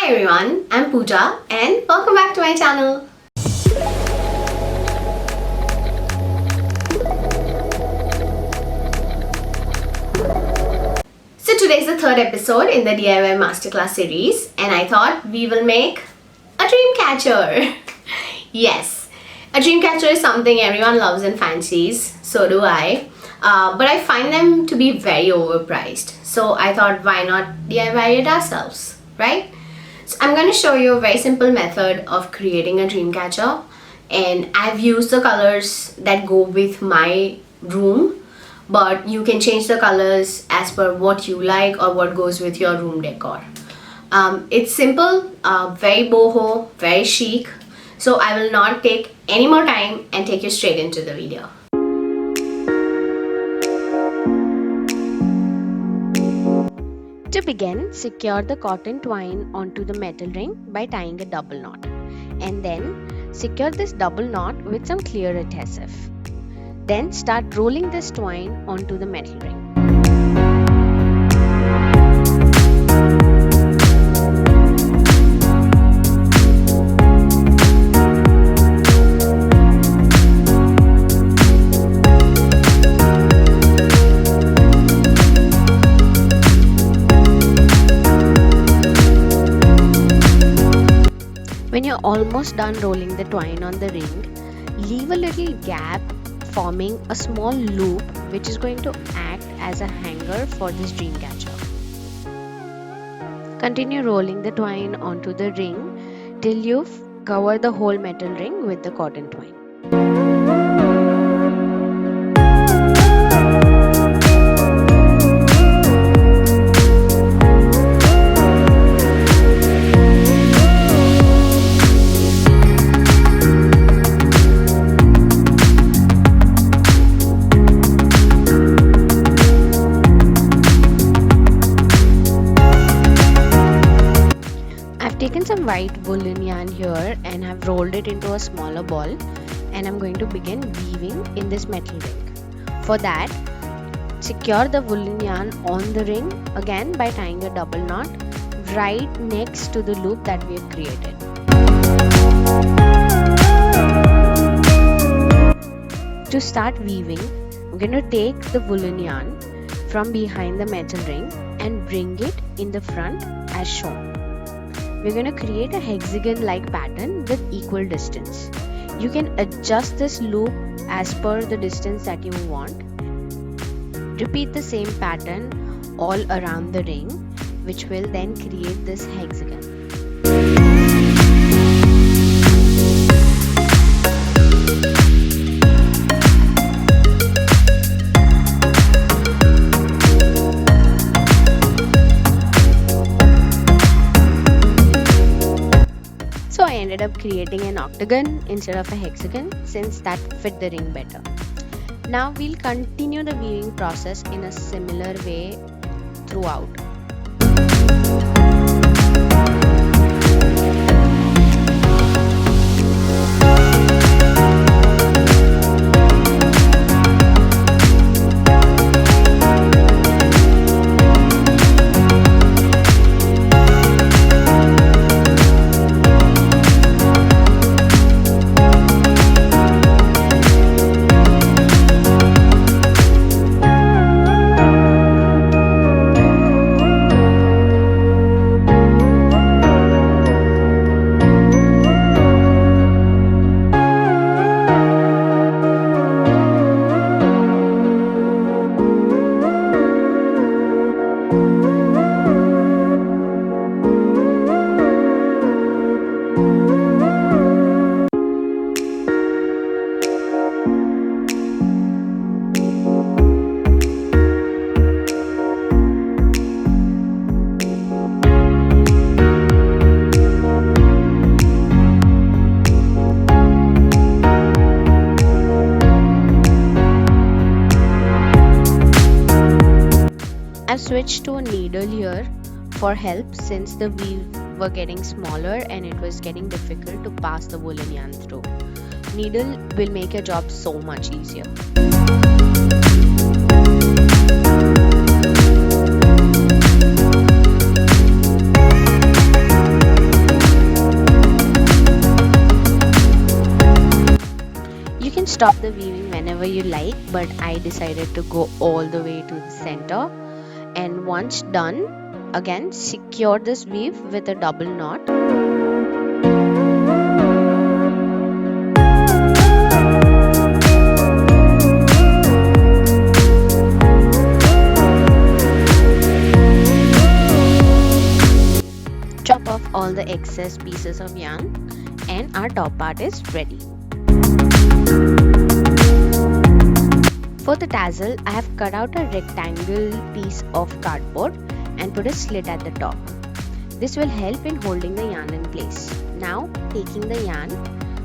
Hi everyone, I'm Pooja and welcome back to my channel. So today's the third episode in the DIY Masterclass series and I thought we will make a dream catcher. Yes, a dream catcher is something everyone loves and fancies, so do I. But I find them to be very overpriced. So I thought, why not DIY it ourselves, right? So I'm going to show you a very simple method of creating a dream catcher, and I've used the colors that go with my room, but you can change the colors as per what you like or what goes with your room decor. It's simple, very boho, very chic. So I will not take any more time and take you straight into the video. To begin, secure the cotton twine onto the metal ring by tying a double knot, and then secure this double knot with some clear adhesive. Then start rolling this twine onto the metal ring. When you're almost done rolling the twine on the ring, leave a little gap, forming a small loop which is going to act as a hanger for this dream catcher. Continue rolling the twine onto the ring till you've covered the whole metal ring with the cotton twine. Taken some white woolen yarn here and have rolled it into a smaller ball, and I'm going to begin weaving in this metal ring. For that, secure the woolen yarn on the ring again by tying a double knot right next to the loop that we have created. To start weaving, I'm going to take the woolen yarn from behind the metal ring and bring it in the front as shown. We're going to create a hexagon-like pattern with equal distance. You can adjust this loop as per the distance that you want. Repeat the same pattern all around the ring, which will then create this hexagon. So I ended up creating an octagon instead of a hexagon since that fit the ring better. Now we'll continue the weaving process in a similar way throughout. I've switched to a needle here for help since the weave were getting smaller and it was getting difficult to pass the woolen yarn through. Needle will make your job so much easier. stop the weaving whenever you like, but I decided to go all the way to the center. And once done, again secure this weave with a double knot. Chop off all the excess pieces of yarn and our top part is ready. For the tassel, I have cut out a rectangle piece of cardboard and put a slit at the top. This will help in holding the yarn in place. Now, taking the yarn,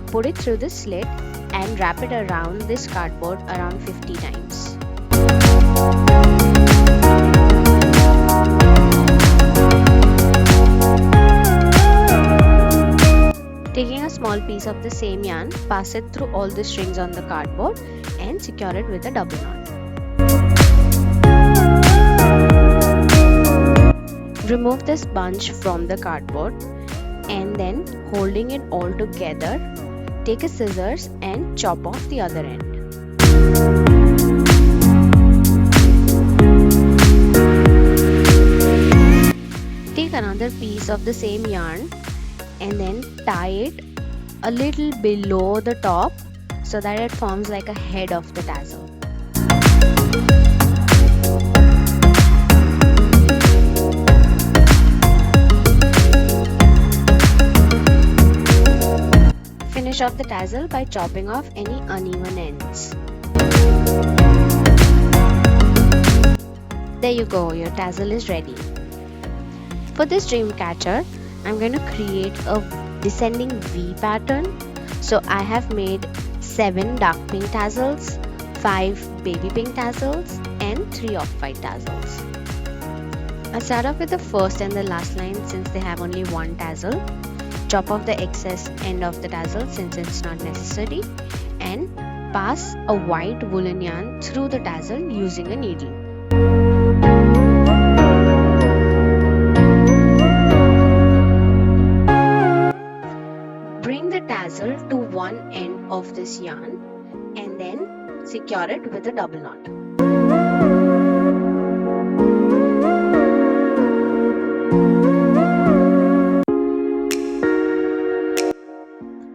put it through the slit and wrap it around this cardboard around 50 times. Taking a small piece of the same yarn, pass it through all the strings on the cardboard and secure it with a double knot. Remove this bunch from the cardboard and then, holding it all together, take a scissors and chop off the other end. Take another piece of the same yarn and then tie it a little below the top so that it forms like a head of the tassel. Finish off the tassel by chopping off any uneven ends. There you go, your tassel is ready. For this dream catcher, I'm going to create a descending V pattern. So I have made 7 dark pink tassels, 5 baby pink tassels and 3 off-white tassels. I'll start off with the first and the last line since they have only one tassel. Chop off the excess end of the tassel since it's not necessary and pass a white woolen yarn through the tassel using a needle. Bring the tassel to one end of this yarn and then secure it with a double knot.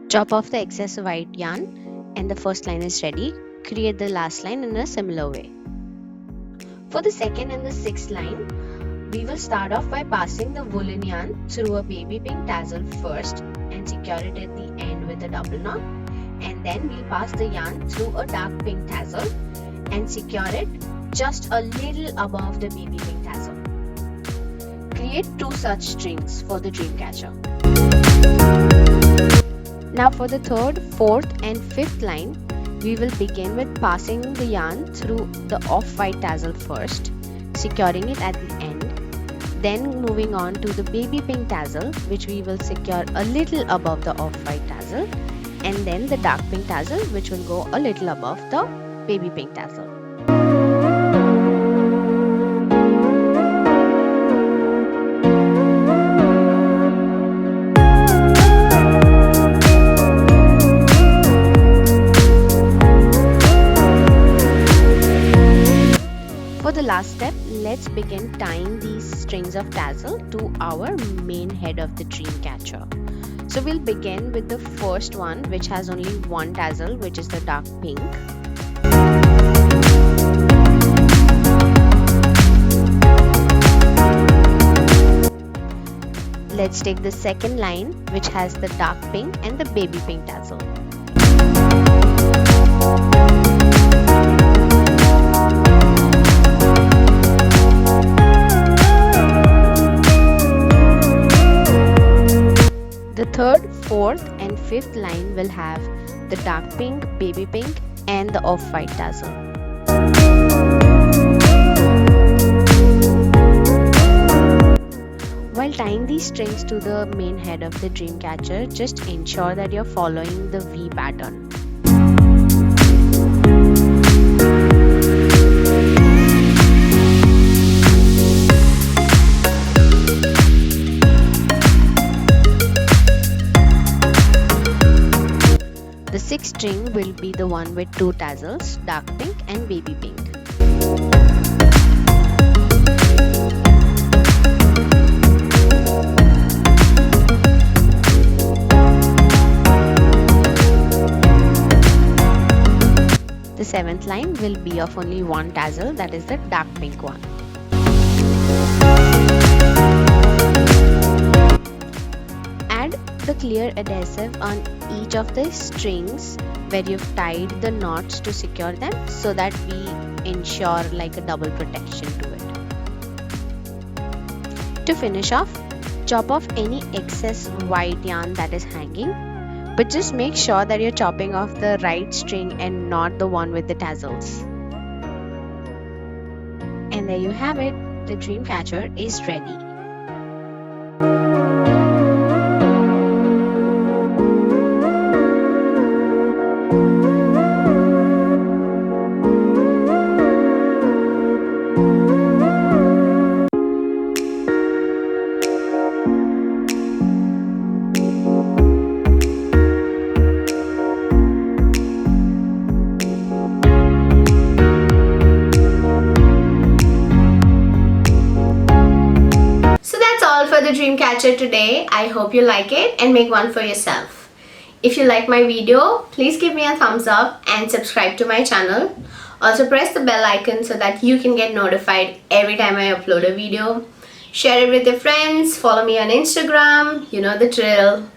Chop off the excess white yarn and the first line is ready. Create the last line in a similar way. For the second and the sixth line, we will start off by passing the woolen yarn through a baby pink tassel first and secure it at the end with a double knot, and then we'll pass the yarn through a dark pink tassel and secure it just a little above the baby pink tassel. Create 2 such strings for the dream catcher. Now for the third, fourth and fifth line, we will begin with passing the yarn through the off-white tassel first, securing it at the end, then moving on to the baby pink tassel, which we will secure a little above the off-white tassel, and then the dark pink tassel, which will go a little above the baby pink tassel. For the last step, let's begin tying these strings of tassel to our main head of the dream catcher. So we'll begin with the first one, which has only one tassel, which is the dark pink. Let's take the second line, which has the dark pink and the baby pink tassel. The third, fourth and fifth line will have the dark pink, baby pink and the off-white tassel. While tying these strings to the main head of the dream catcher, just ensure that you're following the V pattern. The The sixth string will be the one with two tassels, dark pink and baby pink. The seventh line will be of only one tassel, that is the dark pink one. Add the clear adhesive on each of the strings where you've tied the knots to secure them, so that we ensure like a double protection to it. To finish off, chop off any excess white yarn that is hanging, but just make sure that you're chopping off the right string and not the one with the tassels. And there you have it, the dream catcher is ready. For the dream catcher today. I hope you like it and make one for yourself. If you like my video, please give me a thumbs up and subscribe to my channel. Also press the bell icon so that you can get notified every time I upload a video. Share it with your friends, follow me on Instagram, you know the drill.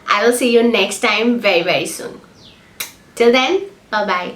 I will see you next time very soon. Till then, bye bye.